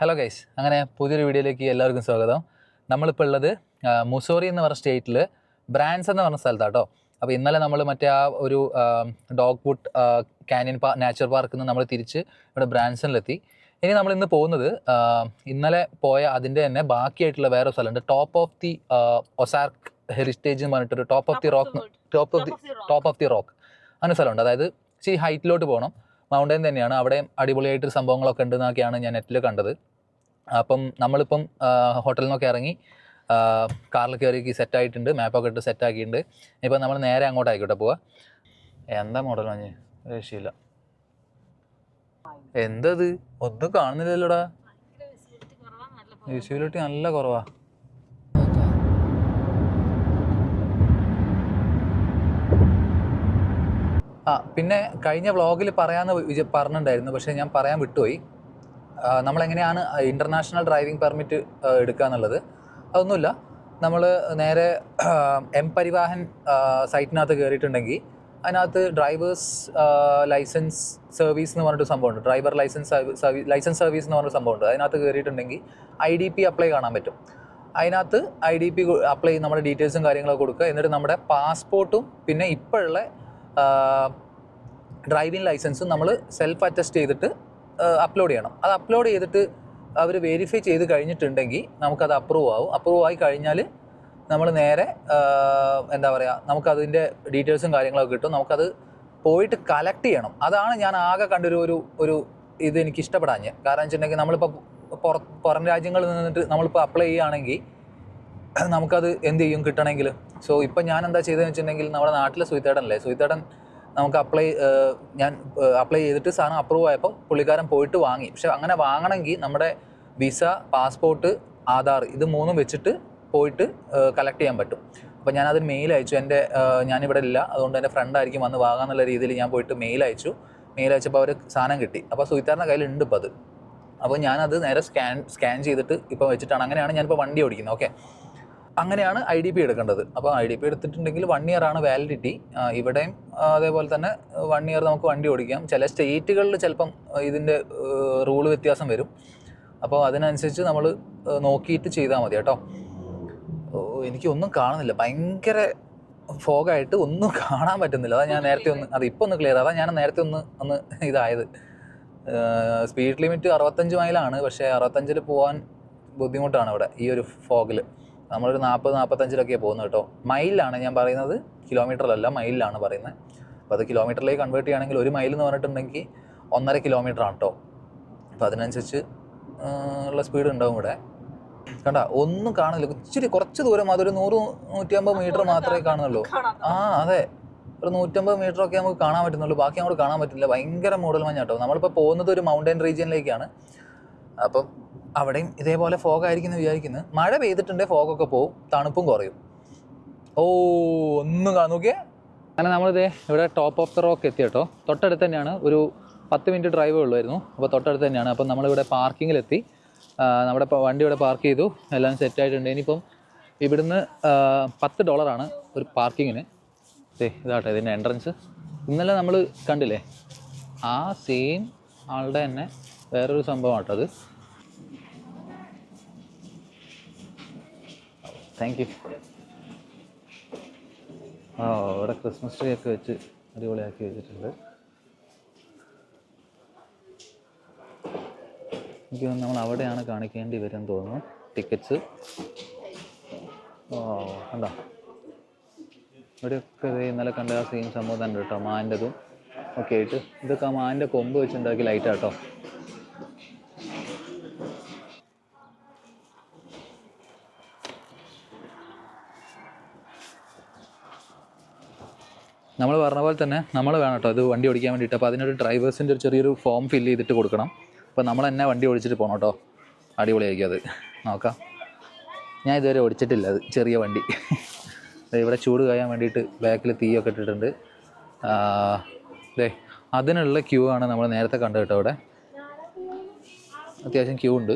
Hello guys, അങ്ങനെ പുതിയൊരു വീഡിയോയിലേക്ക് എല്ലാവർക്കും സ്വാഗതം. നമ്മളിപ്പോൾ ഉള്ളത് മുസോറി എന്ന് പറഞ്ഞ സ്റ്റേറ്റിൽ ബ്രാൻസ് എന്ന് പറഞ്ഞ സ്ഥലത്താട്ടോ. അപ്പോൾ ഇന്നലെ നമ്മൾ മറ്റേ ആ ഒരു ഡോഗ്വുഡ് കാനിയൻ നാച്ചുറൽ പാർക്കിൽ നിന്ന് നമ്മൾ തിരിച്ച് ഇവിടെ ബ്രാൻസണിലെത്തി. ഇനി നമ്മൾ ഇന്ന് പോകുന്നത് ഇന്നലെ പോയ അതിൻ്റെ തന്നെ ബാക്കിയായിട്ടുള്ള വേറെ സ്ഥലമുണ്ട്, ടോപ്പ് ഓഫ് ദി ഒസാർക്ക് ഹെറിറ്റേജ് എന്ന് പറഞ്ഞിട്ടൊരു ടോപ്പ് ഓഫ് ദി റോക്ക് അങ്ങനെ സ്ഥലമുണ്ട്. അതായത് ഇച്ചിരി ഹൈറ്റിലോട്ട് പോകണം, മൗണ്ടൻ തന്നെയാണ്. അവിടെ അടിപൊളിയായിട്ടൊരു സംഭവങ്ങളൊക്കെ ഉണ്ടെന്നൊക്കെയാണ് ഞാൻ നെറ്റിൽ കണ്ടത്. അപ്പം നമ്മളിപ്പം ഹോട്ടലിൽ നിന്നൊക്കെ ഇറങ്ങി കാറിൽ കയറി സെറ്റായിട്ടുണ്ട്, മാപ്പൊക്കെ ഇട്ട് സെറ്റാക്കിയിട്ടുണ്ട്. ഇപ്പം നമ്മൾ നേരെ അങ്ങോട്ടായിക്കോട്ടെ പോവാ. എന്താ മോഡൽ മഞ്ഞ് രക്ഷയില്ല. എന്തത് ഒന്നും കാണുന്നില്ലല്ലോടാ, വിസിബിലിറ്റി നല്ല കുറവാ. പിന്നെ കഴിഞ്ഞ വ്ളോഗിൽ പറയാമെന്ന് പറഞ്ഞിട്ടുണ്ടായിരുന്നു, പക്ഷേ ഞാൻ പറയാൻ വിട്ടുപോയി. നമ്മളെങ്ങനെയാണ് ഇൻ്റർനാഷണൽ ഡ്രൈവിംഗ് പെർമിറ്റ് എടുക്കുക എന്നുള്ളത്. അതൊന്നുമില്ല, നമ്മൾ നേരെ എം പരിവാഹൻ സൈറ്റിനകത്ത് കയറിയിട്ടുണ്ടെങ്കിൽ അതിനകത്ത് ഡ്രൈവേഴ്സ് ലൈസൻസ് സർവീസ് എന്ന് പറഞ്ഞിട്ട് സംഭവമുണ്ട്. ഡ്രൈവർ ലൈസൻസ് സർവീസ് എന്ന് പറഞ്ഞൊരു സംഭവമുണ്ട്. അതിനകത്ത് കയറിയിട്ടുണ്ടെങ്കിൽ IDP അപ്ലൈ കാണാൻ പറ്റും. അതിനകത്ത് IDP അപ്ലൈ നമ്മുടെ ഡീറ്റെയിൽസും കാര്യങ്ങളൊക്കെ കൊടുക്കുക. എന്നിട്ട് നമ്മുടെ പാസ്പോർട്ടും പിന്നെ ഇപ്പോഴുള്ള ഡ്രൈവിംഗ് ലൈസൻസും നമ്മൾ സെൽഫ് അറ്റസ്റ്റ് ചെയ്തിട്ട് അപ്ലോഡ് ചെയ്യണം. അത് അപ്ലോഡ് ചെയ്തിട്ട് അവർ വെരിഫൈ ചെയ്ത് കഴിഞ്ഞിട്ടുണ്ടെങ്കിൽ നമുക്കത് അപ്രൂവ് ആവും. അപ്രൂവ് ആയി കഴിഞ്ഞാൽ നമ്മൾ നേരെ എന്താ പറയുക, നമുക്കതിൻ്റെ ഡീറ്റെയിൽസും കാര്യങ്ങളൊക്കെ കിട്ടും. നമുക്കത് പോയിട്ട് കളക്ട് ചെയ്യണം. അതാണ് ഞാൻ ആകെ കണ്ടൊരു ഒരു ഇത് എനിക്ക് ഇഷ്ടപ്പെടാഞ്ഞ്. കാരണം വെച്ചിട്ടുണ്ടെങ്കിൽ നമ്മളിപ്പോൾ പുറം രാജ്യങ്ങളിൽ നിന്നിട്ട് നമ്മളിപ്പോൾ അപ്ലൈ ചെയ്യുകയാണെങ്കിൽ നമുക്കത് എന്ത് ചെയ്യും കിട്ടണമെങ്കിൽ. സോ ഇപ്പം ഞാൻ എന്താ ചെയ്തതെന്ന് വെച്ചിട്ടുണ്ടെങ്കിൽ, നമ്മുടെ നാട്ടിലെ സുഹിത്തേടൻ നമുക്ക് ഞാൻ അപ്ലൈ ചെയ്തിട്ട് സാധനം അപ്രൂവ് ആയപ്പോൾ പുള്ളിക്കാരൻ പോയിട്ട് വാങ്ങി. പക്ഷെ അങ്ങനെ വാങ്ങണമെങ്കിൽ നമ്മുടെ വിസ, പാസ്പോർട്ട്, ആധാർ ഇത് മൂന്നും വെച്ചിട്ട് പോയിട്ട് കളക്ട് ചെയ്യാൻ പറ്റും. അപ്പോൾ ഞാനതിന് മെയിൽ അയച്ചു. ഞാനിവിടെ ഇല്ല, അതുകൊണ്ട് എൻ്റെ ഫ്രണ്ടായിരിക്കും വന്ന് വാങ്ങാന്നുള്ള രീതിയിൽ ഞാൻ പോയിട്ട് മെയിൽ അയച്ചപ്പോൾ അവർ സാധനം കിട്ടി. അപ്പോൾ സുഹിത്തേടൻ്റെ കയ്യിലുണ്ട് ഇപ്പോൾ അത്. അപ്പോൾ ഞാനത് നേരെ സ്കാൻ ചെയ്തിട്ട് ഇപ്പോൾ വെച്ചിട്ടാണ്. അങ്ങനെയാണ് ഞാനിപ്പോൾ വണ്ടി ഓടിക്കുന്നത്. ഓക്കെ, അങ്ങനെയാണ് IDP എടുക്കേണ്ടത്. അപ്പോൾ IDP എടുത്തിട്ടുണ്ടെങ്കിൽ 1 year ആണ് വാലിഡിറ്റി. ഇവിടെയും അതേപോലെ തന്നെ 1 year നമുക്ക് വണ്ടി ഓടിക്കാം. ചില സ്റ്റേറ്റുകളിൽ ചിലപ്പം ഇതിൻ്റെ റൂള് വ്യത്യാസം വരും. അപ്പോൾ അതിനനുസരിച്ച് നമ്മൾ നോക്കിയിട്ട് ചെയ്താൽ മതി കേട്ടോ. എനിക്കൊന്നും കാണുന്നില്ല, ഭയങ്കര ഫോഗായിട്ട് ഒന്നും കാണാൻ പറ്റുന്നില്ല. അതാ ഞാൻ നേരത്തെ ഇപ്പോൾ ഒന്ന് ക്ലിയർ. അതാ ഞാൻ നേരത്തെ ഒന്ന് ഇതായത്. സ്പീഡ് ലിമിറ്റ് 65 മൈലാണ്, പക്ഷേ 65-ൽ പോകാൻ ബുദ്ധിമുട്ടാണ് ഇവിടെ ഈ ഒരു ഫോഗിൽ. നമ്മളൊരു 40-45 പോകുന്നത് കേട്ടോ. മൈലിലാണ് ഞാൻ പറയുന്നത്, കിലോമീറ്ററിലല്ല, മൈലിലാണ് പറയുന്നത്. അപ്പോൾ അത് കിലോമീറ്ററിലേക്ക് കൺവേർട്ട് ചെയ്യുകയാണെങ്കിൽ 1 മൈൽ എന്ന് പറഞ്ഞിട്ടുണ്ടെങ്കിൽ 1.5 kilometer ആണ് കേട്ടോ. അപ്പോൾ അതിനനുസരിച്ച് ഉള്ള സ്പീഡ് ഉണ്ടാവും ഇവിടെ. കണ്ട, ഒന്നും കാണുന്നില്ല. കുറച്ച് ദൂരം, അതൊരു 100-150 മീറ്റർ മാത്രമേ കാണുന്നുള്ളൂ. അതെ, ഒരു 150 മീറ്റർ ഒക്കെ നമുക്ക് കാണാൻ പറ്റുന്നുള്ളൂ, ബാക്കി അങ്ങോട്ട് കാണാൻ പറ്റില്ല. ഭയങ്കര മൂടൽ മഞ്ഞ കേട്ടോ. നമ്മളിപ്പോൾ പോകുന്നത് ഒരു മൗണ്ടൻ റീജിയനിലേക്കാണ്. അപ്പം അവിടെയും ഇതേപോലെ ഫോഗായിരിക്കും എന്ന് വിചാരിക്കുന്നത്. മഴ പെയ്തിട്ടുണ്ടെങ്കിൽ ഫോഗൊക്കെ പോവും, തണുപ്പും കുറയും. ഒന്നും നോക്കിയേ. അങ്ങനെ നമ്മളിതേ ഇവിടെ ടോപ്പ് ഓഫ് ദ റോക്ക് എത്തി കേട്ടോ. തൊട്ടടുത്ത് തന്നെയാണ്, ഒരു 10 minute ഡ്രൈവേ ഉള്ളായിരുന്നു. അപ്പോൾ തൊട്ടടുത്ത് തന്നെയാണ്. അപ്പം നമ്മളിവിടെ പാർക്കിങ്ങിലെത്തി. നമ്മുടെ വണ്ടി ഇവിടെ പാർക്ക് ചെയ്തു, എല്ലാം സെറ്റായിട്ടുണ്ട്. ഇനിയിപ്പം ഇവിടുന്ന് $10 ഒരു പാർക്കിങ്ങിന്. ഇതാട്ടെ ഇതിൻ്റെ എൻട്രൻസ്. ഇന്നലെ നമ്മൾ കണ്ടില്ലേ, ആ സെയിം ആളുടെ തന്നെ വേറൊരു സംഭവമാട്ടോ അത്. Thank you. ഇവിടെ ക്രിസ്മസ് ട്രീ ഒക്കെ വെച്ച് അടിപൊളിയാക്കി വെച്ചിട്ടുണ്ട്. എനിക്ക് തോന്നുന്നു നമ്മൾ അവിടെയാണ് കാണിക്കേണ്ടി വരും തോന്നുന്നു ടിക്കറ്റ്സ്. കണ്ടോ, ഇവിടെയൊക്കെ ഇന്നലെ കണ്ട ആ സെയിം സംഭവം തന്നെ കേട്ടോ, മാൻ്റെതും ഒക്കെ ആയിട്ട്. ഇതൊക്കെ ആ മാൻ്റെ കൊമ്പ് വെച്ചുണ്ടാക്കി ലൈറ്റാട്ടോ. നമ്മൾ പറഞ്ഞ പോലെ തന്നെ നമ്മൾ വേണം കേട്ടോ ഇത് വണ്ടി ഓടിക്കാൻ വേണ്ടിയിട്ട്. അപ്പോൾ അതിനൊരു ഡ്രൈവേഴ്സിൻ്റെ ഒരു ചെറിയൊരു ഫോം ഫില്ല് ചെയ്തിട്ട് കൊടുക്കണം. അപ്പോൾ നമ്മൾ തന്നെ വണ്ടി ഓടിച്ചിട്ട് പോകണം കേട്ടോ. അടിപൊളിയായിരിക്കും അത്. നോക്കാം, ഞാൻ ഇതുവരെ ഓടിച്ചിട്ടില്ല അത്, ചെറിയ വണ്ടി. ഇവിടെ ചൂട് കഴിയാൻ വേണ്ടിയിട്ട് ബാക്കിൽ തീയൊക്കെ ഇട്ടിട്ടുണ്ട്. അതിനുള്ള ക്യൂ ആണ് നമ്മൾ നേരത്തെ കണ്ടത് കേട്ടോ. ഇവിടെ അത്യാവശ്യം ക്യൂ ഉണ്ട്.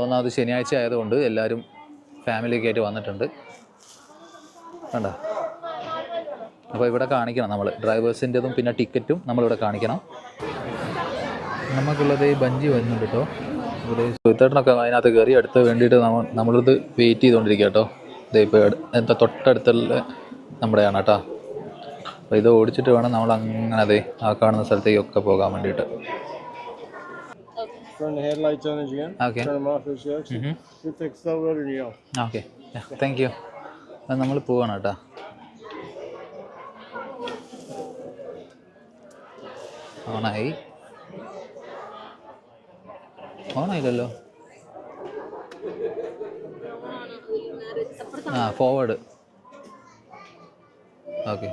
ഒന്നാമത് ശനിയാഴ്ച ആയതുകൊണ്ട് എല്ലാവരും ഫാമിലിയൊക്കെ ആയിട്ട് വന്നിട്ടുണ്ട്. കണ്ടോ, അപ്പോൾ ഇവിടെ കാണിക്കണം നമ്മൾ ഡ്രൈവേഴ്സിൻ്റെതും പിന്നെ ടിക്കറ്റും നമ്മളിവിടെ കാണിക്കണം. നമുക്കുള്ളത് ബഞ്ചി വരുന്നുണ്ട് കേട്ടോ. ഒരു സുഹൃത്തേട്ടനൊക്കെ അതിനകത്ത് കയറി അടുത്ത് വേണ്ടിയിട്ട് നമ്മളിത് വെയിറ്റ് ചെയ്തുകൊണ്ടിരിക്കുക കേട്ടോ. ഇത് ഇപ്പോൾ എന്താ തൊട്ടടുത്തുള്ള നമ്മുടെയാണ് കേട്ടോ. അപ്പോൾ ഇത് ഓടിച്ചിട്ട് വേണം നമ്മൾ അങ്ങനെ അതെ ആ കാണുന്ന സ്ഥലത്തേക്കൊക്കെ പോകാൻ വേണ്ടിയിട്ട്. Okay okay thank you. അത് നമ്മൾ പോവാണ് കേട്ടോ. ഓണായില്ലല്ലോ. ഫോർവേഡ്. ഓക്കെ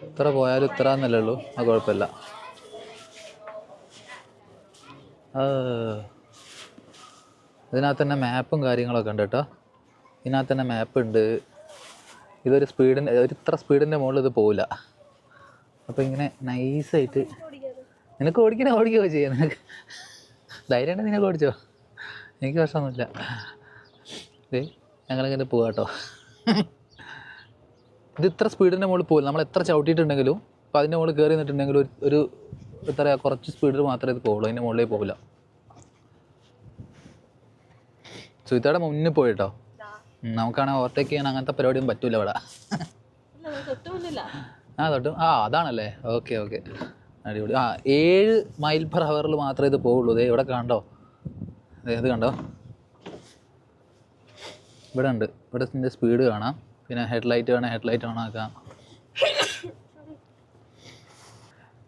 ഇത്ര പോയാലും ഇത്ര എന്നല്ലേ ഉള്ളൂ. അത് കുഴപ്പമില്ല. ഇതിനകത്ത് തന്നെ മാപ്പും കാര്യങ്ങളൊക്കെ ഉണ്ട് കേട്ടോ. ഇതിനകത്ത് തന്നെ മാപ്പ് ഉണ്ട്. ഇതൊരു ഇത്ര സ്പീഡിൻ്റെ മുകളിൽ ഇത് പോവില്ല. അപ്പോൾ ഇങ്ങനെ നൈസായിട്ട് നിനക്ക് ഓടിക്കുകയോ ചെയ്യാം. നിനക്ക് ധൈര്യമുണ്ടെങ്കിൽ നിനക്ക് ഓടിച്ചോ, എനിക്ക് പ്രശ്നമൊന്നുമില്ല. ഞങ്ങളിങ്ങനെ പോവാം കേട്ടോ. ഇത് ഇത്ര സ്പീഡിൻ്റെ മുകളിൽ പോകില്ല. നമ്മൾ എത്ര ചവിട്ടിയിട്ടുണ്ടെങ്കിലും അപ്പോൾ അതിൻ്റെ മുകളിൽ കയറി നിന്നിട്ടുണ്ടെങ്കിലും ഒരു എന്താ പറയുക കുറച്ച് സ്പീഡിൽ മാത്രമേ ഇത് പോകുള്ളൂ. അതിൻ്റെ മുകളിലേ പോകില്ല. സുഹിത്തയുടെ മുന്നിൽ പോയിട്ടോ. നമുക്കാണെങ്കിൽ ഓവർടേക്ക് ചെയ്യാൻ അങ്ങനത്തെ പരിപാടിയും പറ്റൂല ഇവിടെ. തൊട്ട് അതാണല്ലേ. ഓക്കെ അടിപൊളി. 7 മൈൽ പെർ ഹവറിൽ മാത്രമേ ഇത് പോവുള്ളൂ. ഇവിടെ കണ്ടോ, ഇത് കണ്ടോ, ഇവിടെ ഉണ്ട്. ഇവിടെ ഇതിൻ്റെ സ്പീഡ് കാണാം. പിന്നെ ഹെഡ്ലൈറ്റ് ഓൺ ആക്കാം.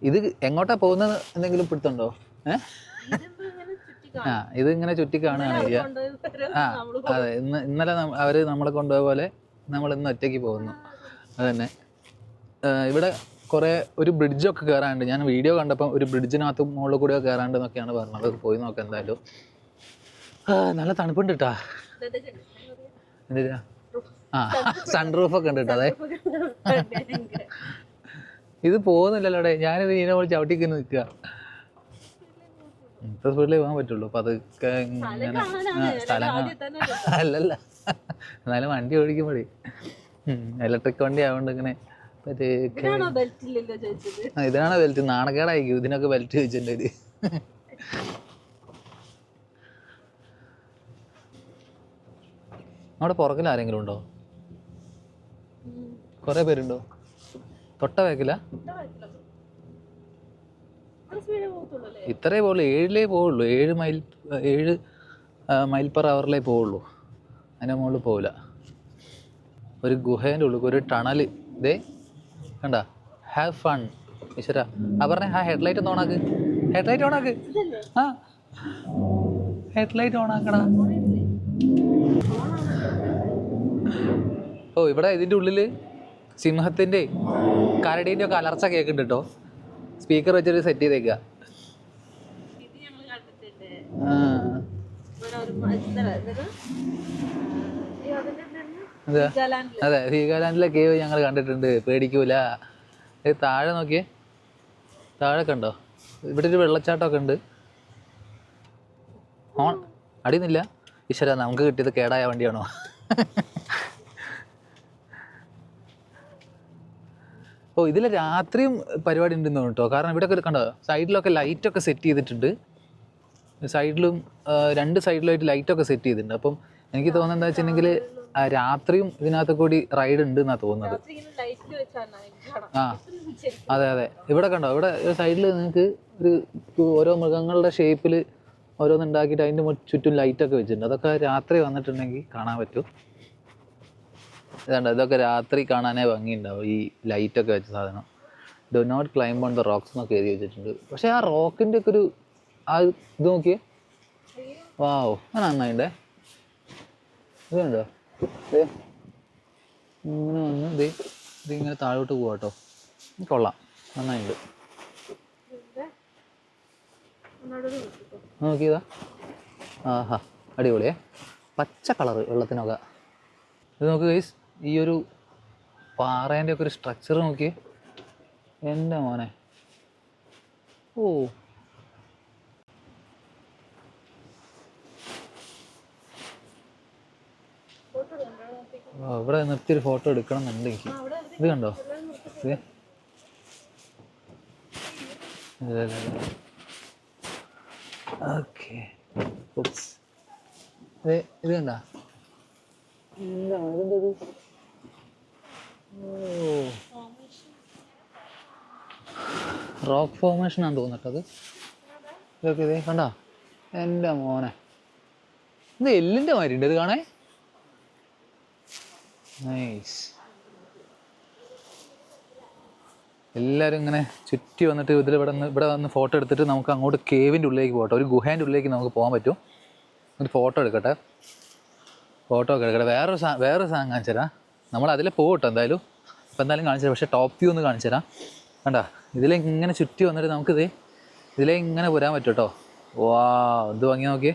ഇത് എങ്ങോട്ടാ പോകുന്നത് എന്തെങ്കിലും പിടുത്തുണ്ടോ? ഇത് ഇങ്ങനെ ചുറ്റി കാണുകയാണ് ചെയ്യുക. അതെ, ഇന്നലെ അവർ നമ്മളെ കൊണ്ടുപോയ പോലെ നമ്മൾ ഇന്ന് ഒറ്റയ്ക്ക് പോകുന്നു. അതുതന്നെ ഇവിടെ കുറേ ഒരു ബ്രിഡ്ജൊക്കെ കയറാനുണ്ട്. ഞാൻ വീഡിയോ കണ്ടപ്പം ഒരു ബ്രിഡ്ജിനകത്ത് മുകളിൽ കൂടെ കയറാണ്ട് എന്നൊക്കെയാണ് പറഞ്ഞത്. പോയി നോക്കാം എന്തായാലും. നല്ല തണുപ്പുണ്ട് കേട്ടാ. എന്തിനാ? സൺറൂഫൊക്കെ ഉണ്ട് കേട്ടോ. അതെ, ഇത് പോകുന്നില്ലല്ലോടെ. ഞാനിത് ഇതിനെ പോലെ ചവിട്ടിക്ക് നിൽക്കുക. ഇത്ര സ്പീഡിലേ പോകാൻ പറ്റുള്ളൂ. അപ്പം അതൊക്കെ ഇങ്ങനെ അല്ലല്ല, എന്നാലും വണ്ടി ഓടിക്കുമ്പോഴേ ഇലക്ട്രിക് വണ്ടി ആയതുകൊണ്ട് ഇങ്ങനെ ഇതിനാണോ ബെൽറ്റ്? നാണക്കേടായിരിക്കും ഇതിനൊക്കെ ബെൽറ്റ് ചോദിച്ചിട്ടുണ്ട്. നമ്മുടെ പുറകിൽ ആരെങ്കിലും ഉണ്ടോ? കുറേ പേരുണ്ടോ? തൊട്ട ബാക്കില? ഇത്രേ പോകുള്ളൂ. 7 പോവുള്ളൂ. 7 മൈൽ പെർ ഹവറിലേ പോവുള്ളൂ. അതിൻ്റെ മുകളിൽ പോവില്ല. ഒരു ഗുഹേൻ്റെ ഉള്ളിൽ ഒരു ടണല്. ഇതേ കണ്ട, ഹാവ് ഫൺ. ഈശ്വര പറഞ്ഞേ ഹെഡ്ലൈറ്റ് ഒന്ന് ഓണാക്ക്. ഹെഡ്ലൈറ്റ് ഓണാക്കടാ. ഇവിടെ ഇതിൻ്റെ ഉള്ളിൽ സിംഹത്തിൻ്റെ കരടീൻ്റെ ഒക്കെ അലർച്ച കേൾക്കുന്നുണ്ട് കേട്ടോ. സ്പീക്കർ വെച്ചിട്ട് സെറ്റ് ചെയ്തേക്കുക. അതെ, വീഗാലാൻഡിലെ കേവ് ഞങ്ങൾ കണ്ടിട്ടുണ്ട്. പേടിക്കൂല. ഇത് താഴെ നോക്കിയേ, താഴെ കണ്ടോ? ഇവിടെ ഒരു വെള്ളച്ചാട്ടമൊക്കെ ഉണ്ട്. അടിയുന്നില്ല. ഈശ്വര, നമുക്ക് കിട്ടിയത് കേടായ വണ്ടിയാണോ? ഇതിൽ രാത്രിയും പരിപാടി ഉണ്ടെന്ന് കേട്ടോ. കാരണം ഇവിടെയൊക്കെ കണ്ടോ, സൈഡിലൊക്കെ ലൈറ്റൊക്കെ സെറ്റ് ചെയ്തിട്ടുണ്ട്. സൈഡിലും 2 സൈഡിലായിട്ട് ലൈറ്റൊക്കെ സെറ്റ് ചെയ്തിട്ടുണ്ട്. അപ്പം എനിക്ക് തോന്നുന്നത് എന്താ വെച്ചിട്ടുണ്ടെങ്കിൽ രാത്രിയും ഇതിനകത്ത് കൂടി റൈഡ് ഉണ്ട് എന്നാണ് തോന്നുന്നത്. അതെ. ഇവിടെ കണ്ടോ, ഇവിടെ സൈഡിൽ നിങ്ങൾക്ക് ഓരോ മൃഗങ്ങളുടെ ഷേപ്പിൽ ഓരോന്ന് ഉണ്ടാക്കിയിട്ട് അതിൻ്റെ ചുറ്റും ലൈറ്റൊക്കെ വെച്ചിട്ടുണ്ട്. അതൊക്കെ രാത്രി വന്നിട്ടുണ്ടെങ്കിൽ കാണാൻ പറ്റും. ഇതുണ്ട്, ഇതൊക്കെ രാത്രി കാണാനേ ഭംഗിയുണ്ടാവും ഈ ലൈറ്റൊക്കെ വെച്ച സാധനം. Do not climb on the rocks എന്നൊക്കെ എഴുതി വെച്ചിട്ടുണ്ട്. പക്ഷേ ആ റോക്കിൻ്റെ ഒക്കെ ഇത് നോക്കിയേ. വാവ്, അങ്ങനെ നന്നായിണ്ടേ. ഇതുണ്ടോ, ഇങ്ങനെ വന്ന് ഇതിങ്ങനെ താഴോട്ട് പോവാ കേട്ടോ. കൊള്ളാം, നന്നായിട്ടുണ്ട്. നോക്കിയതാ, ആഹാ അടിപൊളിയേ. പച്ച കളറ് വെള്ളത്തിനൊക്കെ. ഇത് നോക്ക് ഗൈസ്, ഈ ഒരു പാറേൻ്റെ ഒക്കെ ഒരു സ്ട്രക്ചർ നോക്കിയേ. എൻ്റെ മോനെ, ഇവിടെ നിർത്തിയൊരു ഫോട്ടോ എടുക്കണം എന്നുണ്ട് എനിക്ക്. ഇത് കണ്ടോ, ഓക്കെ. ഇത് കണ്ട എന്താണ് ഇതെന്തത്? റോക്ക് ഫോർമേഷൻ ആണെന്ന് തോന്നട്ടത്. ഇതൊക്കെ ഇതേ കണ്ട എൻ്റെ മോനെ, ഇത് എല്ലിൻ്റെ മാതിരി ഉണ്ട് ഇത് കാണേ. നൈസ്. എല്ലാവരും ഇങ്ങനെ ചുറ്റി വന്നിട്ട് ഇവിടെ വന്ന് ഫോട്ടോ എടുത്തിട്ട് നമുക്ക് അങ്ങോട്ട് കേവിൻ്റെ ഉള്ളിലേക്ക് പോകട്ടെ, ഒരു ഗുഹേൻ്റെ ഉള്ളിലേക്ക് നമുക്ക് പോകാൻ പറ്റും. ഒരു ഫോട്ടോ എടുക്കട്ടെ, ഫോട്ടോ ഒക്കെ എടുക്കട്ടെ. വേറൊരു സാധനം കാണിച്ചു തരാം. നമ്മൾ അതിലെ പോകട്ടോ എന്തായാലും. അപ്പോൾ എന്തായാലും കാണിച്ചു തരാം, പക്ഷേ ടോപ്പ് വ്യൂ ഒന്ന് കാണിച്ചു തരാം. കണ്ട ഇതിലിങ്ങനെ ചുറ്റി വന്നിട്ട് നമുക്കിത് ഇതിലേ ഇങ്ങനെ പോരാൻ പറ്റും കേട്ടോ. വാ, ഇത് ഭംഗി നോക്കിയേ.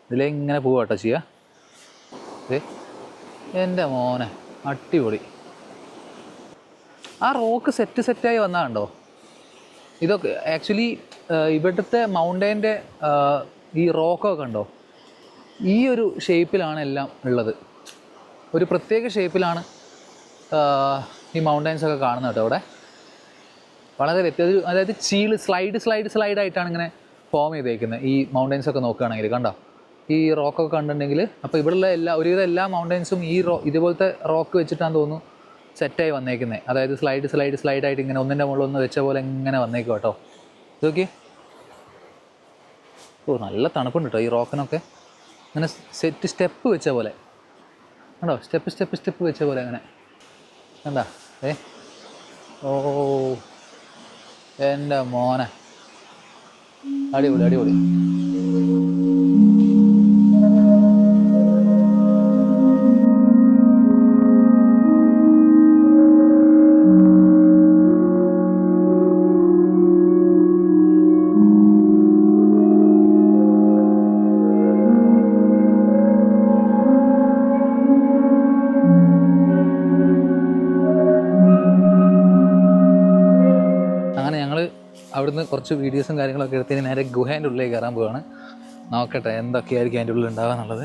ഇതിലേ ഇങ്ങനെ പോവാ കേട്ടോ ചെയ്യുക. ഇത് എൻ്റെ മോനെ അടിപൊളി. ആ റോക്ക് സെറ്റായി വന്നതാണ്ടോ ഇതൊക്കെ. ആക്ച്വലി ഇവിടുത്തെ മൗണ്ടൈൻ്റെ ഈ റോക്കൊക്കെ ഉണ്ടോ ഈ ഒരു ഷേപ്പിലാണ് എല്ലാം ഉള്ളത്. ഒരു പ്രത്യേക ഷേപ്പിലാണ് ഈ മൗണ്ടൈൻസൊക്കെ കാണുന്നത് കേട്ടോ അവിടെ. വളരെ വ്യത്യാസം, അതായത് സ്ലൈഡായിട്ടാണ് ഇങ്ങനെ ഫോം ചെയ്തേക്കുന്നത് ഈ മൗണ്ടൈൻസൊക്കെ നോക്കുകയാണെങ്കിൽ. കണ്ടോ ഈ റോക്കൊക്കെ കണ്ടിട്ടുണ്ടെങ്കിൽ. അപ്പോൾ ഇവിടെയുള്ള ഒരുവിധം എല്ലാ മൗണ്ടൈൻസും ഈ ഇതുപോലത്തെ റോക്ക് വെച്ചിട്ടാണ് തോന്നുന്നു സെറ്റായി വന്നേക്കുന്നത്. അതായത് സ്ലൈഡായിട്ട് ഇങ്ങനെ ഒന്നിൻ്റെ മുകളിൽ ഒന്ന് വെച്ച പോലെ ഇങ്ങനെ വന്നേക്കും കേട്ടോ. ഇതൊക്കെ നല്ല തണുപ്പുണ്ട് കേട്ടോ ഈ റോക്കിനൊക്കെ. അങ്ങനെ സ്റ്റെപ്പ് വെച്ച പോലെ കണ്ടോ, സ്റ്റെപ്പ് വെച്ച പോലെ അങ്ങനെ കണ്ടാ. ഓ എൻ്റെ മോനെ അടിപൊളി. അവിടുന്ന് കുറച്ച് വീഡിയോസും കാര്യങ്ങളൊക്കെ എടുത്തതിന് നേരെ ഗുഹേൻ്റെ ഉള്ളിലേക്ക് കയറാൻ പോവുകയാണ്. നോക്കട്ടെ എന്തൊക്കെയായിരിക്കും അതിൻ്റെ ഉള്ളിൽ ഉണ്ടാവുക എന്നുള്ളത്.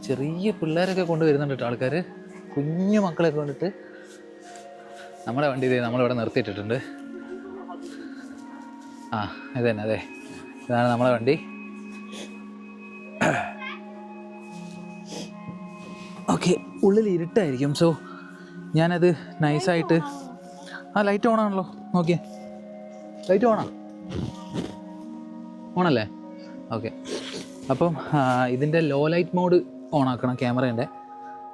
ചെറിയ പിള്ളേരൊക്കെ കൊണ്ടുവരുന്നുണ്ട് കേട്ടോ ആൾക്കാർ, കുഞ്ഞു മക്കളെയൊക്കെ കൊണ്ടിട്ട്. നമ്മുടെ വണ്ടി നമ്മളിവിടെ നിർത്തിയിട്ടിട്ടുണ്ട്. ആ ഇത് തന്നെ, അതെ ഇതാണ് നമ്മളെ വണ്ടി. ഓക്കെ, ഉള്ളിൽ ഇരുട്ടായിരിക്കും. സോ ഞാനത് നൈസായിട്ട് ലൈറ്റ് ഓണാണല്ലോ, നോക്കിയേ ലൈറ്റ് ഓണല്ലേ? ഓക്കെ. അപ്പം ഇതിൻ്റെ ലോ ലൈറ്റ് മോഡ് ഓണാക്കണം ക്യാമറേൻ്റെ.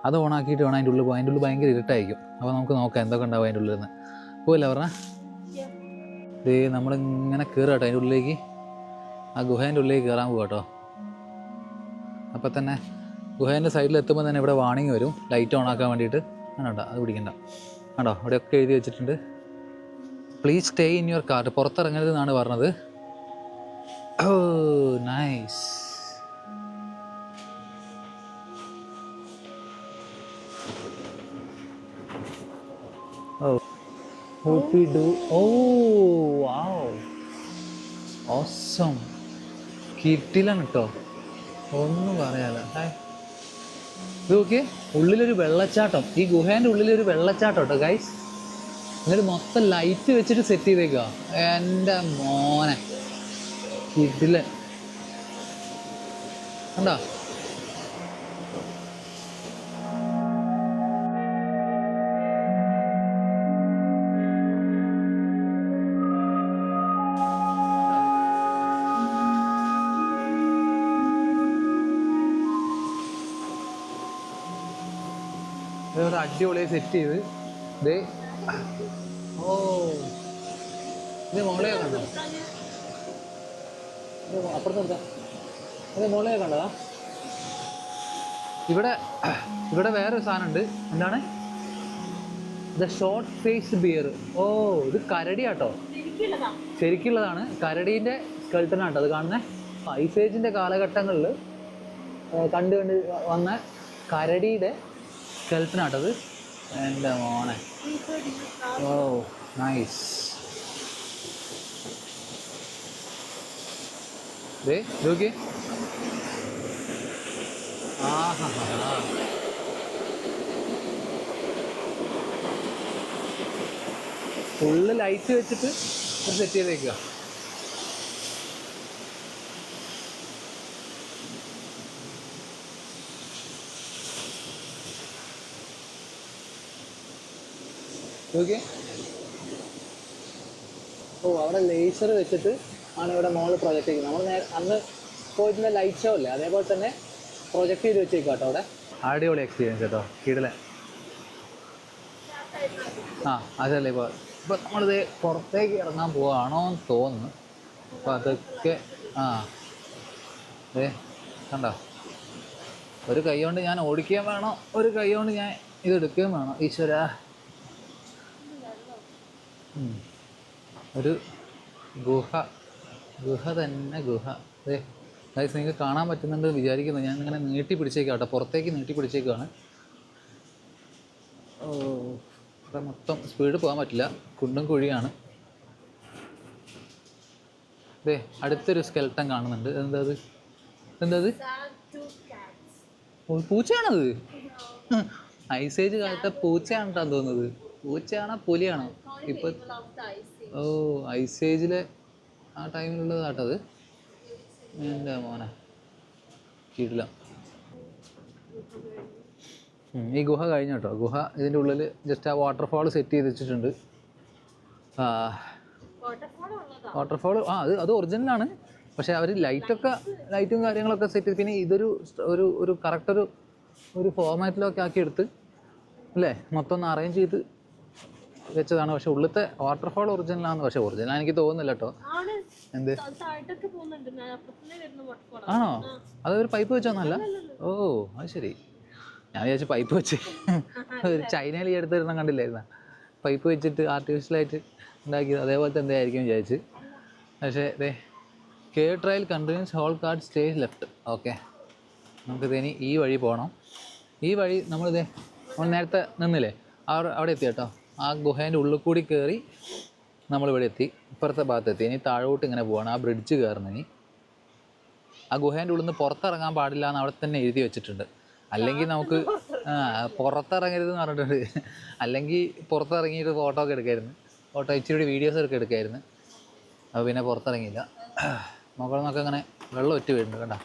അത് ഓണാക്കിയിട്ട് വേണം അതിൻ്റെ ഉള്ളിൽ പോകാൻ. അതിൻ്റെ ഉള്ളിൽ ഭയങ്കര ഇരുട്ടായിരിക്കും. അപ്പോൾ നമുക്ക് നോക്കാം എന്തൊക്കെ ഉണ്ടാവും അതിൻ്റെ ഉള്ളിൽ നിന്ന്. പോയില്ല പറഞ്ഞാൽ ഇത് നമ്മളിങ്ങനെ കയറുക കേട്ടോ അതിൻ്റെ ഉള്ളിലേക്ക്. ആ ഗുഹേൻ്റെ ഉള്ളിലേക്ക് കയറാൻ പോകുക കേട്ടോ. അപ്പോൾ തന്നെ ഗുഹേൻ്റെ സൈഡിൽ എത്തുമ്പോൾ തന്നെ ഇവിടെ വാണിംഗ് വരും ലൈറ്റ് ഓണാക്കാൻ വേണ്ടിയിട്ട്. ആണോ, അത് പിടിക്കണ്ട. ആണോ, അവിടെയൊക്കെ എഴുതി വെച്ചിട്ടുണ്ട് please stay in your car, പുറത്തിറങ്ങരുത് എന്നാണ് പറഞ്ഞത്. Oh nice. What we do? Oh wow, awesome. കിട്ടിലാണ് കേട്ടോ, ഒന്നും പറയാലോ. ഇത് നോക്കിയേ, ഉള്ളിലൊരു വെള്ളച്ചാട്ടം. ഈ ഗുഹേൻ്റെ ഉള്ളിലൊരു വെള്ളച്ചാട്ടം കേട്ടോ ഗൈസ്. എന്നിട്ട് മൊത്തം ലൈറ്റ് വെച്ചിട്ട് സെറ്റ് ചെയ്തേക്കുക. എൻ്റെ മോനെ ഇതിൽ കണ്ടോ. ഇതൊരു അടിപൊളിയായി സെറ്റ് ചെയ്ത് ഇത്. ഓ ഇത് മോളെയൊക്കെ കണ്ടോ, അപ്പുറത്തെ ഇത് മോളെയൊക്കെ കണ്ടതാ. ഇവിടെ വേറൊരു സാധനമുണ്ട്. എന്താണ് ദ ഷോർട്ട് ഫേസ് ബിയർ. ഓ ഇത് കരടിയാട്ടോ, ശരിക്കുള്ളതാണ്. കരടീൻ്റെ സ്കെൽട്ടനാട്ടോ അത് കാണുന്നത്. ഐസ് ഏജിൻ്റെ കാലഘട്ടങ്ങളിൽ കണ്ട് വന്ന കരടിയുടെ സ്കെൽട്ടനാട്ടത്. എൻ്റെ മോനെ. ഓ നൈസ്. നോക്കി. ഫുള്ള് ലൈറ്റ് വെച്ചിട്ട് ഇത് സെറ്റ് ചെയ്തേക്കുക. ഓക്കെ. ഓ, അവിടെ ലേസർ വെച്ചിട്ട് ആണ് ഇവിടെ മോള് പ്രൊജക്റ്റ് ചെയ്യുന്നത്. നമ്മൾ അന്ന് പോയിട്ടുള്ള ലൈറ്റ് ഷോ അല്ലേ, അതേപോലെ തന്നെ പ്രൊജക്റ്റ് ചെയ്ത് വെച്ചേക്കാം കേട്ടോ അവിടെ. അടിപൊളി എക്സ്പീരിയൻസ് കേട്ടോ, കിടിലൻ. ആ അതല്ലേ ഇപ്പോൾ നമ്മളിത് പുറത്തേക്ക് ഇറങ്ങാൻ പോവാണോ എന്ന് തോന്നുന്നു. അപ്പോൾ അതൊക്കെ അതെ കണ്ടോ, ഒരു കൈ കൊണ്ട് ഞാൻ ഓടിക്കുകയും വേണം, ഒരു കൈ കൊണ്ട് ഞാൻ ഇതെടുക്കുകയും വേണം. ഈശ്വര, ഒരു ഗുഹ തന്നെ ഗുഹ. അതെ ഗൈസ്, നിങ്ങൾക്ക് കാണാൻ പറ്റുന്നുണ്ട് വിചാരിക്കുന്നു. ഞാൻ ഇങ്ങനെ നീട്ടി പിടിച്ചേക്കാം കേട്ടോ, പുറത്തേക്ക് നീട്ടി പിടിച്ചേക്കാണ്. ഓ, ഇവിടെ മൊത്തം സ്പീഡ് പോകാൻ പറ്റില്ല, കുണ്ടും കുഴിയാണ്. അതെ, അടുത്തൊരു സ്കെൽട്ടൻ കാണുന്നുണ്ട്. എന്താ പൂച്ചയാണത്? ഐസേജ് കാലത്തെ പൂച്ചയാണ് കേട്ടോ തോന്നുന്നത്. പൂച്ചയാണോ പുലിയാണോ ഇപ്പൊ? ഓ, ഐസേജിലെ ആ ടൈമിലുള്ളതാട്ടത്. എൻ്റെ മോനെ കിടിലം. ഈ ഗുഹ കഴിഞ്ഞു കേട്ടോ. ഗുഹ ഇതിൻ്റെ ഉള്ളിൽ ജസ്റ്റ് ആ വാട്ടർഫാൾ സെറ്റ് ചെയ്ത് വെച്ചിട്ടുണ്ട്. വാട്ടർഫാൾ അത് ഒറിജിനലാണ്. പക്ഷേ അവർ ലൈറ്റും കാര്യങ്ങളൊക്കെ സെറ്റ് ചെയ്ത്, പിന്നെ ഇതൊരു ഒരു കറക്റ്റ് ഒരു ഫോർമാറ്റിലൊക്കെ ആക്കി എടുത്ത് അല്ലേ മൊത്തം ഒന്ന് അറേഞ്ച് ചെയ്ത് വെച്ചതാണ്. പക്ഷെ ഉള്ളിലത്തെ വാട്ടർഫാൾ ഒറിജിനലാണെന്ന്. പക്ഷെ ഒറിജിനൽ എനിക്ക് തോന്നുന്നില്ല കേട്ടോ. എന്ത് ആണോ? അതൊരു പൈപ്പ് വെച്ചോന്നല്ല? ഓ, അത് ശരി. ഞാൻ വിചാരിച്ചു പൈപ്പ് വെച്ച് ഒരു ചൈനയിൽ ഈ അടുത്തൊരെണ്ണം കണ്ടില്ലായിരുന്ന പൈപ്പ് വെച്ചിട്ട് ആർട്ടിഫിഷ്യലായിട്ട് ഉണ്ടാക്കിയത്, അതേപോലത്തെ എന്തായിരിക്കും വിചാരിച്ച്. പക്ഷേ അതെ, cave trail continues, hole card stage left. Okay, നമുക്കിതിനി ഈ വഴി പോകണം. ഈ വഴി നമ്മൾ നേരത്തെ നിന്നില്ലേ, അവിടെ എത്തി കേട്ടോ. ആ ഗുഹേൻ്റെ ഉള്ളിൽ കൂടി കയറി നമ്മളിവിടെ എത്തി, ഇപ്പുറത്തെ ഭാഗത്തെത്തി. ഇനി താഴോട്ട് ഇങ്ങനെ പോവാണ്, ആ ബ്രിഡ്ജ് കയറുന്നത്. ഇനി ആ ഗുഹേൻ്റെ ഉള്ളിൽ നിന്ന് പുറത്തിറങ്ങാൻ പാടില്ല എന്ന് അവിടെ തന്നെ എഴുതി വെച്ചിട്ടുണ്ട്. അല്ലെങ്കിൽ നമുക്ക് പുറത്തിറങ്ങരുതെന്ന് പറഞ്ഞിട്ടുണ്ട്. അല്ലെങ്കിൽ പുറത്തിറങ്ങിയിട്ട് ഫോട്ടോ ഒക്കെ എടുക്കായിരുന്നു, ഇച്ചിരി വീഡിയോസ് ഒക്കെ എടുക്കായിരുന്നു. അപ്പോൾ പിന്നെ പുറത്തിറങ്ങിയില്ല. മുകളിൽ നിന്നൊക്കെ ഇങ്ങനെ വെള്ളം ഒറ്റ വീഴുന്നുണ്ട് കണ്ടോ.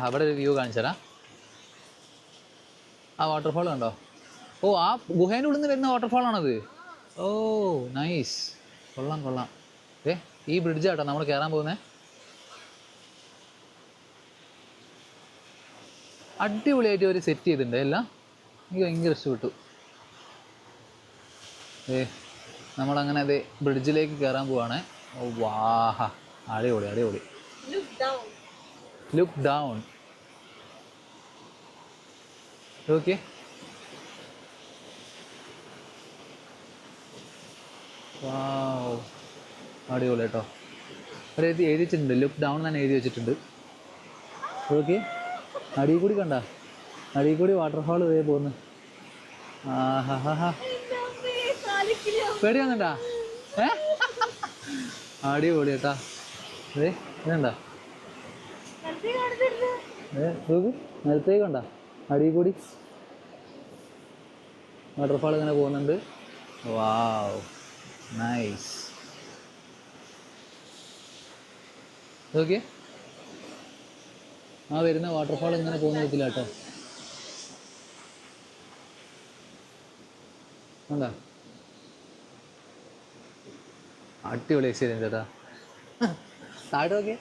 അവിടെ ഒരു വ്യൂ കാണിച്ചു തരാം. ആ വാട്ടർഫാൾ കണ്ടോ? ഓ, ആ ഗുഹേൻ്റെ ഉള്ളിൽ നിന്ന് വരുന്ന വാട്ടർഫാളാണത്. ഓ, നൈസ്, കൊള്ളാം. ഈ ബ്രിഡ്ജാട്ടോ നമ്മൾ കയറാൻ പോകുന്നത്. അടിപൊളിയായിട്ട് അവർ സെറ്റ് ചെയ്തിട്ടുണ്ട് എല്ലാം. എനിക്ക് ഭയങ്കര ഇഷ്ടപ്പെട്ടു. നമ്മളങ്ങനെ അതെ ബ്രിഡ്ജിലേക്ക് കയറാൻ പോവാണ്. ഓ വാഹ, അടിപൊളി. Look down. ഓക്കെ, വാവ്, അടിപൊളി കേട്ടോ. ഒരു എഴുതി വെച്ചിട്ടുണ്ട്, ലുക്ക് ഡൗൺ തന്നെ എഴുതി വെച്ചിട്ടുണ്ട്. ഓക്കെ, അടിയിൽ കൂടി കണ്ട, അടിയിൽ കൂടി വാട്ടർഫാൾ വരെ പോകുന്നു. പേടി വന്നിട്ടാ? അടിപൊളി കേട്ടാ. ഇതെന്താ നിലത്തേക്ക് കണ്ട, അടിയിൽ കൂടി വാട്ടർഫാൾ ഇങ്ങനെ പോകുന്നുണ്ട്. വാവ്, നൈസ്. ഓക്കെ, ആ വരുന്ന വാട്ടർഫാൾ ഇങ്ങനെ പോകുന്ന വിധത്തില്ല കേട്ടോ. എന്താ അടിപൊളി എക്സ്പീരിയൻസ് ചേട്ടാ. താഴെ നോക്കിയേ,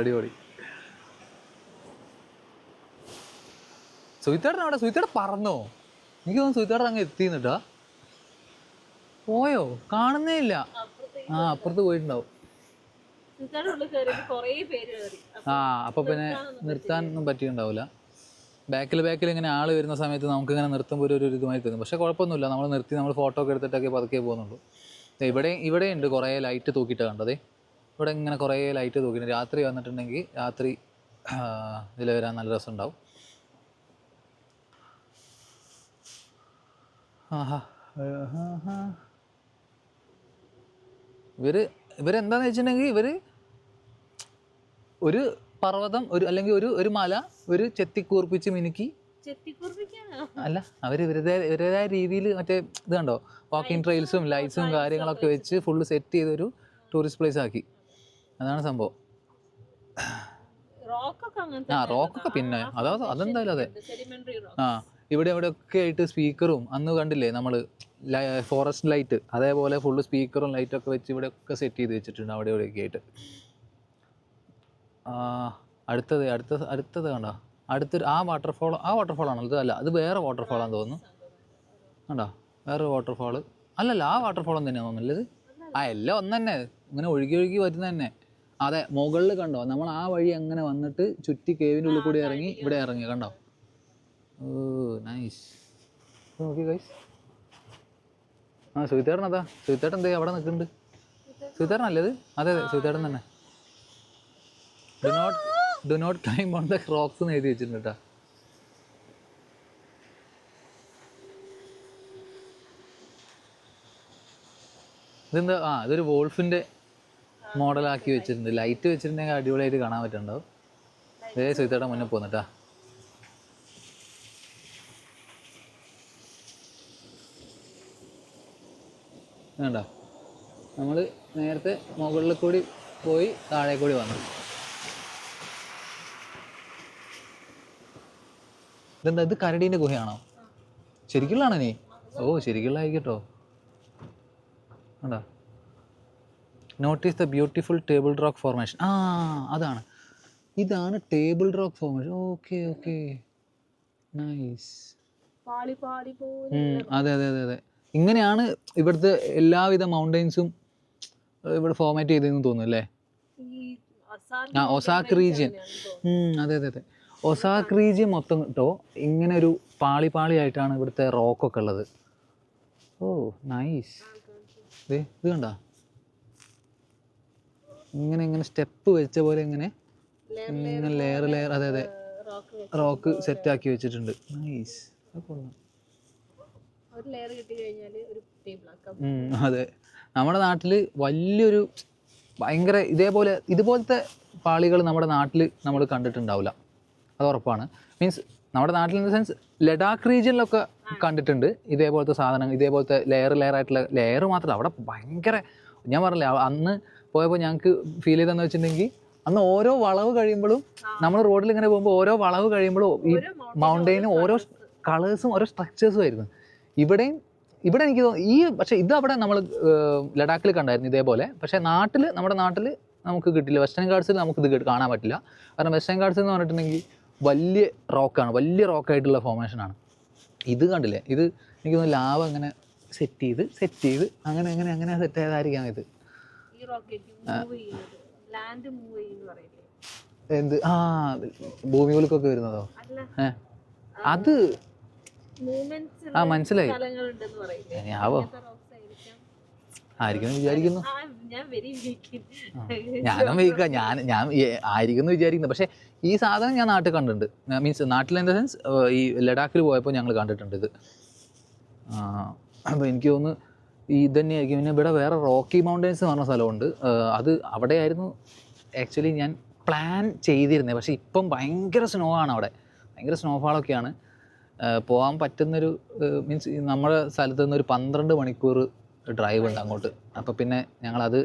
അടിപൊളി. സുഹിത്തേട്ടൻ പറന്നോ? എനിക്ക് തോന്നുന്നു സുഹിത്തേട്ടൻ അങ്ങ് എത്തിന്നിട്ടാ. പോയോ? കാണുന്നേ ഇല്ല. അപ്പുറത്ത് പോയിട്ടുണ്ടാവും. അപ്പൊ പിന്നെ നിർത്താനൊന്നും പറ്റിയിട്ടുണ്ടാവില്ല. ബാക്കിൽ ഇങ്ങനെ ആൾ വരുന്ന സമയത്ത് നമുക്ക് ഇങ്ങനെ നിർത്തുമ്പോൾ ഒരു ഇതുമായി തോന്നും. പക്ഷെ കുഴപ്പമൊന്നുമില്ല, നമ്മൾ നിർത്തി നമ്മൾ ഫോട്ടോ ഒക്കെ എടുത്തിട്ടൊക്കെ പതുക്കെ പോകുന്നുള്ളൂ. ഇവിടെ ഉണ്ട് കുറേ ലൈറ്റ് തൂക്കിയിട്ട് കണ്ടതേ. ഇവിടെ ഇങ്ങനെ കുറേ ലൈറ്റ് തൂക്കിയിട്ട് രാത്രി വന്നിട്ടുണ്ടെങ്കിൽ രാത്രി ഇതിൽ വരാൻ നല്ല രസമുണ്ടാവും. ഇവരെന്താന്ന് വെച്ചിട്ടുണ്ടെങ്കിൽ ഒരു പർവ്വതം അല്ലെങ്കിൽ ഒരു മല ചെത്തിക്കൂർപ്പിച്ച് മിനുക്കി അല്ല അവർ ഇവരുടേതായ രീതിയിൽ മറ്റേ ഇത് കണ്ടോ വാക്കിംഗ് ട്രെയിൽസും ലൈറ്റ്സും കാര്യങ്ങളൊക്കെ വെച്ച് ഫുള്ള് സെറ്റ് ചെയ്തൊരു ടൂറിസ്റ്റ് പ്ലേസ് ആക്കി. അതാണ് സംഭവം. റോക്കൊക്കെ പിന്നെ അതെന്തായാലും അതെ. ഇവിടെ ഒക്കെ ആയിട്ട് സ്പീക്കറും അന്ന് കണ്ടില്ലേ നമ്മൾ ഫോറസ്റ്റ് ലൈറ്റ്, അതേപോലെ ഫുള്ള് സ്പീക്കറും ലൈറ്റൊക്കെ വെച്ച് ഇവിടെ ഒക്കെ സെറ്റ് ചെയ്ത് വെച്ചിട്ടുണ്ട് അവിടെ ഇവിടെയൊക്കെ ആയിട്ട്. അടുത്തത് കണ്ടോ, അടുത്തൊരു ആ വാട്ടർഫോളാണോ ഇത്? അല്ല, അത് വേറെ വാട്ടർഫോളാന്ന് തോന്നുന്നു. കണ്ടോ, വേറെ വാട്ടർഫോള് അല്ലല്ല, ആ വാട്ടർഫോളൊന്നും തന്നെയാണ് തോന്നുന്നത്. എല്ലാം ഒന്ന് തന്നെ, ഇങ്ങനെ ഒഴുകി വരുന്ന തന്നെ. അതെ, മുകളിൽ കണ്ടോ, നമ്മൾ ആ വഴി അങ്ങനെ വന്നിട്ട് ചുറ്റി കേവിൻ്റെ ഉള്ളിൽ കൂടി ഇറങ്ങി ഇവിടെ ഇറങ്ങി. കണ്ടോ? ഓ നൈസ്. നോക്കി ഗൈസ്. സുഹിത്തേട്ടൻ അതാ. സുഹിത്തേട്ടൻ എന്തേ അവിടെ നിൽക്കുന്നുണ്ട്? സുഹിത്തേട്ടനല്ലേ ഇത്? അതെ സുഹിത്തേട്ടൻ തന്നെ. Do not climb on the rocks എന്ന് എഴുതി വെച്ചിട്ടുണ്ട് കേട്ടോ. ഇതെന്താ? ഇതൊരു വോൾഫിൻ്റെ മോഡലാക്കി വെച്ചിട്ടുണ്ട്. ലൈറ്റ് വെച്ചിട്ടുണ്ടെങ്കിൽ അടിപൊളിയായിട്ട് കാണാൻ പറ്റുന്നുണ്ടാവും. സുഹിത്തേട്ടൻ മുന്നേ പോന്നിട്ടാ. വേണ്ട, നമ്മൾ നേരത്തെ മുകളിൽ കൂടി പോയി താഴെ കൂടി വന്നു. ഇതെന്താ, ഇത് കരടീൻ്റെ ഗുഹയാണോ? ശരിക്കുള്ളതാണോ നീ? ശരിക്കുള്ള ആയിക്കോട്ടോ. കണ്ടോ, notice the beautiful table rock formation. അതാണ്, ഇതാണ് table rock formation. Okay nice. അതെ. ഇങ്ങനെയാണ് ഇവിടുത്തെ എല്ലാവിധ മൗണ്ടൈൻസും ഇവിടെ ഫോർമാറ്റ് ചെയ്തതെന്ന് തോന്നുന്നു അല്ലേ? ഒസാക്ക് റീജിയൻ. അതെ. ഒസാക്ക് റീജിയൻ മൊത്തം കേട്ടോ ഇങ്ങനെ ഒരു പാളിയായിട്ടാണ് ഇവിടുത്തെ റോക്കൊക്കെ ഉള്ളത്. നൈസ്. ഇത് കണ്ടോ, ഇങ്ങനെ സ്റ്റെപ്പ് വെച്ച പോലെ ഇങ്ങനെ ലെയർ. അതെ റോക്ക് സെറ്റാക്കി വെച്ചിട്ടുണ്ട്. നൈസ്. അതെ, നമ്മുടെ നാട്ടിൽ വലിയൊരു ഭയങ്കര ഇതുപോലത്തെ പാളികൾ നമ്മുടെ നാട്ടിൽ നമ്മൾ കണ്ടിട്ടുണ്ടാവില്ല, അത് ഉറപ്പാണ്. മീൻസ് നമ്മുടെ നാട്ടിൽ ഇൻ ദ സെൻസ് ലഡാക്ക് റീജിയനിലൊക്കെ കണ്ടിട്ടുണ്ട് ഇതേപോലത്തെ സാധനങ്ങൾ, ഇതേപോലത്തെ ലെയർ ആയിട്ടുള്ള ലെയർ മാത്രമല്ല, അവിടെ ഭയങ്കര, ഞാൻ പറഞ്ഞില്ലേ അന്ന് പോയപ്പോൾ ഞങ്ങൾക്ക് ഫീൽ ചെയ്തതെന്ന് വെച്ചിട്ടുണ്ടെങ്കിൽ, അന്ന് ഓരോ വളവ് കഴിയുമ്പോഴും നമ്മൾ റോഡിൽ ഇങ്ങനെ പോകുമ്പോൾ ഓരോ വളവ് കഴിയുമ്പോഴും ഈ മൗണ്ടെയിനും ഓരോ കളേഴ്സും ഓരോ സ്ട്രക്ചേഴ്സും ആയിരുന്നു. ഇവിടെ എനിക്ക് തോന്നുന്നു പക്ഷേ ഇത് അവിടെ നമ്മൾ ലഡാക്കിൽ കണ്ടായിരുന്നു ഇതേപോലെ. പക്ഷേ നമ്മുടെ നാട്ടിൽ നമുക്ക് കിട്ടില്ല. വെസ്റ്റേൺ ഗാർഡ്സിൽ നമുക്ക് ഇത് കാണാൻ പറ്റില്ല. കാരണം വെസ്റ്റേൺ ഗാർഡ്സ് എന്ന് പറഞ്ഞിട്ടുണ്ടെങ്കിൽ വലിയ റോക്കായിട്ടുള്ള ഫോർമേഷനാണ്. ഇത് കണ്ടില്ലേ, ഇത് എനിക്ക് തോന്നുന്നു ലാവ അങ്ങനെ സെറ്റ് ചെയ്ത് അങ്ങനെ സെറ്റ് ചെയ്തായിരിക്കാം ഇത്. എന്ത് ഭൂമികൾക്കൊക്കെ വരുന്നതോ? അത് മനസ്സിലായി. ആയിരിക്കും വിചാരിക്കുന്നു. ഞാനും ഞാൻ ആയിരിക്കുന്നു വിചാരിക്കുന്നു. പക്ഷേ ഈ സാധനം ഞാൻ നാട്ടിൽ കണ്ടിട്ടുണ്ട്. മീൻസ് നാട്ടിൽ ഇൻ ദ സെൻസ് ഈ ലഡാക്കിൽ പോയപ്പോൾ ഞങ്ങൾ കണ്ടിട്ടുണ്ട് ഇത്. അപ്പോൾ എനിക്ക് തോന്നുന്നു ഇത് തന്നെയായിരിക്കും. പിന്നെ ഇവിടെ വേറെ റോക്കി മൗണ്ടൻസ് എന്ന് പറഞ്ഞ സ്ഥലമുണ്ട്. അത് അവിടെയായിരുന്നു ആക്ച്വലി ഞാൻ പ്ലാൻ ചെയ്തിരുന്നത്. പക്ഷേ ഇപ്പം ഭയങ്കര സ്നോ ആണ് അവിടെ, ഭയങ്കര സ്നോഫാളൊക്കെയാണ്. പോകാൻ പറ്റുന്നൊരു മീൻസ് നമ്മുടെ സ്ഥലത്ത് നിന്ന് ഒരു 12 മണിക്കൂർ ഡ്രൈവ് ഉണ്ട് അങ്ങോട്ട്. അപ്പോൾ പിന്നെ ഞങ്ങളത്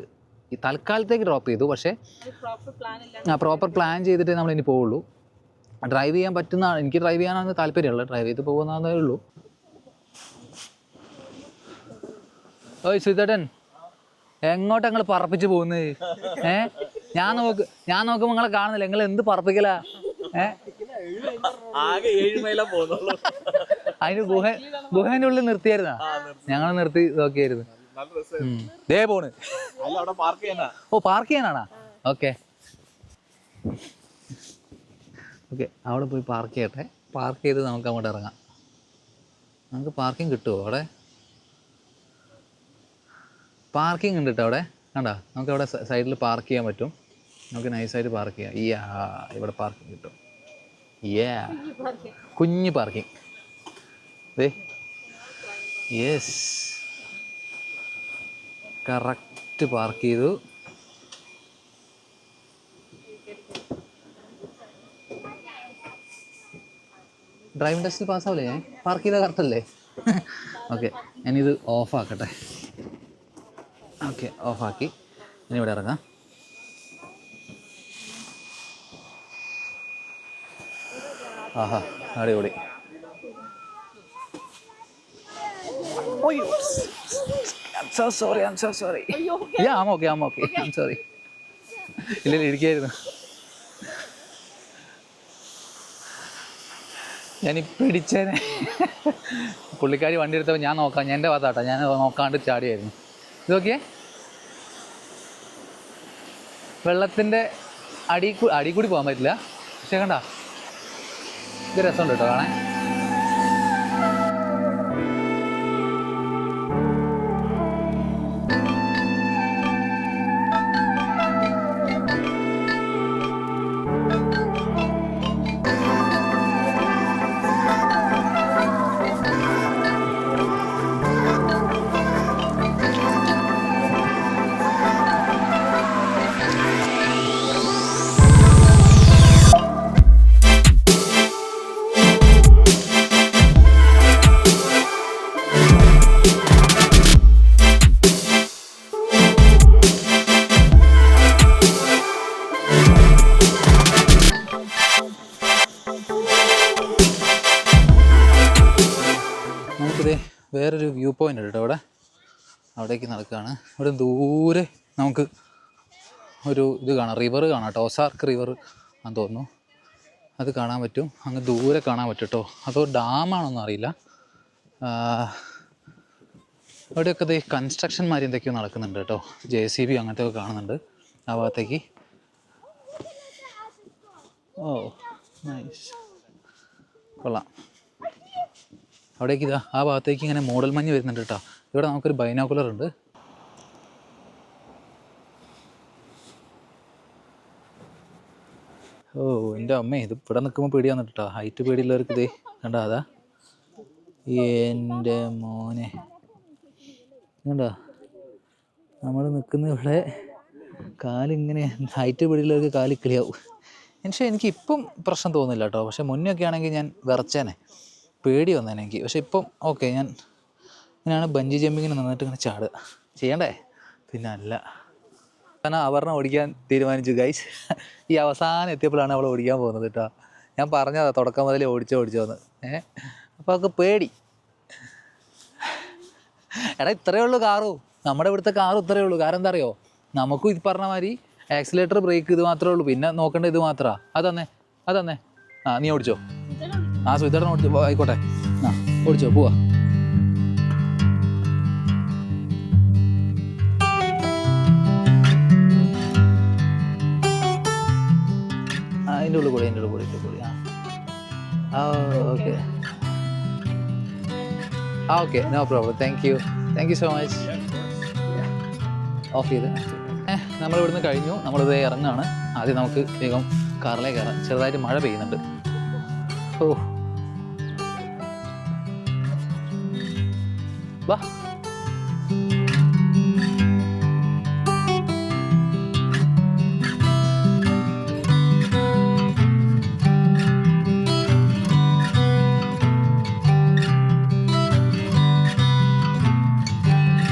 ഈ തൽക്കാലത്തേക്ക് ഡ്രോപ്പ് ചെയ്തു. പക്ഷേ പ്രോപ്പർ പ്ലാൻ ചെയ്തിട്ടേ നമ്മൾ ഇനി പോവുള്ളൂ. ഡ്രൈവ് ചെയ്യാൻ പറ്റുന്ന, എനിക്ക് ഡ്രൈവ് ചെയ്യാനാണ് താല്പര്യമുള്ളത്, ഡ്രൈവ് ചെയ്ത് പോകുന്നതേ ഉള്ളൂ. സുധേട്ടൻ എങ്ങോട്ടാ നിങ്ങൾ പറപ്പിച്ച് പോകുന്നത്? ഞാൻ നോക്കുമ്പോൾ നിങ്ങളെ കാണുന്നില്ല, നിങ്ങൾ എന്ത് പറപ്പിക്കലാ? അതിന് ഗുഹേന്റെ ഉള്ളിൽ നിർത്തിയായിരുന്നാ? ഞങ്ങൾ നിർത്തി നോക്കിയായിരുന്നു. ദേ പോണ്. പാർക്ക് ചെയ്യാനാണോ? ഓക്കെ അവിടെ പോയി പാർക്ക് ചെയ്യട്ടെ. പാർക്ക് ചെയ്ത് നമുക്ക് അങ്ങോട്ട് ഇറങ്ങാം. നമുക്ക് പാർക്കിംഗ് കിട്ടുമോ അവിടെ? പാർക്കിംഗ് ഉണ്ട് കേട്ടോ അവിടെ. കണ്ടോ, നമുക്ക് അവിടെ സൈഡിൽ പാർക്ക് ചെയ്യാൻ പറ്റും. നമുക്ക് നൈസായിട്ട് പാർക്ക് ചെയ്യാം. ഇവിടെ പാർക്കിംഗ് കിട്ടും. കുഞ്ഞ് പാർക്കിംഗ്. യെസ്, കറക്റ്റ് പാർക്ക് ചെയ്തു. ഡ്രൈവിംഗ് ടെസ്റ്റ് പാസ്സാവില്ലേ? ഞാൻ പാർക്ക് ചെയ്താൽ കറക്റ്റല്ലേ? ഓക്കെ, ഞാനിത് ഓഫാക്കട്ടെ. ഓക്കെ, ഓഫാക്കി ഇനി ഇവിടെ ഇറങ്ങാം. ആഹാ, അടിപൊളി. I'm so sorry. Yeah, I'm okay. I'm sorry. ഇല്ല ഇരിക്കായിരുന്നു. ഞാനിപ്പോൾ ഇടിച്ചേനെ. പുള്ളിക്കാരി വണ്ടി എടുത്തപ്പോൾ ഞാൻ നോക്കാം, എൻ്റെ ഭാഗത്താട്ടോ, ഞാൻ നോക്കാണ്ട് ചാടിയായിരുന്നു. ഇതൊക്കെ വെള്ളത്തിൻ്റെ അടി കൂടി പോകാൻ പറ്റില്ല. പക്ഷേ കണ്ട ഇത് രസമുണ്ട് കേട്ടോ കാണാൻ. വേറൊരു വ്യൂ പോയിൻ്റ് ഉണ്ട് കേട്ടോ. അവിടേക്ക് നടക്കുകയാണ്. ഇവിടെ ദൂരെ നമുക്ക് ഒരു ഇത് കാണാം, റിവർ കാണാം കേട്ടോ. ഓസാർക്ക് റിവർ ആണെന്ന് തോന്നുന്നു. അത് കാണാൻ പറ്റും, അങ്ങ് ദൂരെ കാണാൻ പറ്റും കേട്ടോ. അതോ ഡാമാണോന്നും അറിയില്ല. ഇവിടെയൊക്കെ കൺസ്ട്രക്ഷൻ മാതിരി എന്തൊക്കെയോ നടക്കുന്നുണ്ട് കേട്ടോ. JCB അങ്ങനത്തെ ഒക്കെ കാണുന്നുണ്ട് ആ ഭാഗത്തേക്ക്. ഓ നൈസ്, കൊള്ളാം. അവിടേക്ക് ഇതാ ആ ഭാഗത്തേക്ക് ഇങ്ങനെ മൂടൽ മഞ്ഞ് വരുന്നുണ്ട് കേട്ടോ. ഇവിടെ നമുക്കൊരു ബൈനോക്കുലർ ഉണ്ട്. ഓ എൻ്റെ അമ്മേ, ഇത് ഇവിടെ നിൽക്കുമ്പോൾ പേടി വന്നിട്ട് കേട്ടോ. ഹൈറ്റ് പേടിയുള്ളവർക്ക് ഇതേ കണ്ടോ, അതാ എൻ്റെ മോനെ കണ്ടോ. നമ്മൾ നിൽക്കുന്ന ഇവിടെ കാലിങ്ങനെ ഹൈറ്റ് പേടിയുള്ളവർക്ക് കാല് കിളിയാവും. പക്ഷേ എനിക്കിപ്പം പ്രശ്നം തോന്നുന്നില്ല കേട്ടോ. പക്ഷേ മുന്നൊക്കെ ആണെങ്കിൽ ഞാൻ വിറച്ചേനെ, പേടി വന്നേനെ എനിക്ക്. പക്ഷെ ഇപ്പം ഓക്കെ, ഞാൻ ഇങ്ങനെയാണ് ബഞ്ചി ജമ്പിങ്ങിന് നിന്നിട്ട് ഇങ്ങനെ ചാടുക. ചെയ്യണ്ടേ? പിന്നെ അല്ല. കാരണം അവരെ ഓടിക്കാൻ തീരുമാനിച്ചു ഗൈസ്. ഈ അവസാനം എത്തിയപ്പോഴാണ് അവൾ ഓടിക്കാൻ പോകുന്നത് കേട്ടോ. ഞാൻ പറഞ്ഞതാ തുടക്കം മുതലേ ഓടിച്ചോന്ന്. അപ്പോൾ അവൾക്ക് പേടി. എടാ ഇത്രയേ ഉള്ളൂ കാറു, നമ്മുടെ ഇവിടുത്തെ കാറും ഇത്രയേ ഉള്ളൂ. കാരണം എന്താ അറിയോ, നമുക്കും ഇത് പറഞ്ഞ മാതിരി ആക്സിലേറ്റർ ബ്രേക്ക് ഇത് മാത്രമേ ഉള്ളൂ. പിന്നെ നോക്കേണ്ട ഇത് മാത്രമാണ്. അതന്നെ ആ നീ ഓടിച്ചോ. ആ സുഹിതേട്ടൻ ഓടിച്ചോ, ആയിക്കോട്ടെ. ആ ഓടിച്ചോ, പോവാ. അതിൻ്റെ ഉള്ളിൽ കൂടി ആ okay okay, no problem. Thank you so much. Off ചെയ്ത് നമ്മളിവിടുന്ന് കഴിഞ്ഞു. നമ്മളിത് ഇറങ്ങുകയാണ്. ആദ്യം നമുക്ക് വേഗം കാറിലേക്ക് കയറാം. ചെറുതായിട്ട് മഴ പെയ്യുന്നുണ്ട്. ഓ വാ.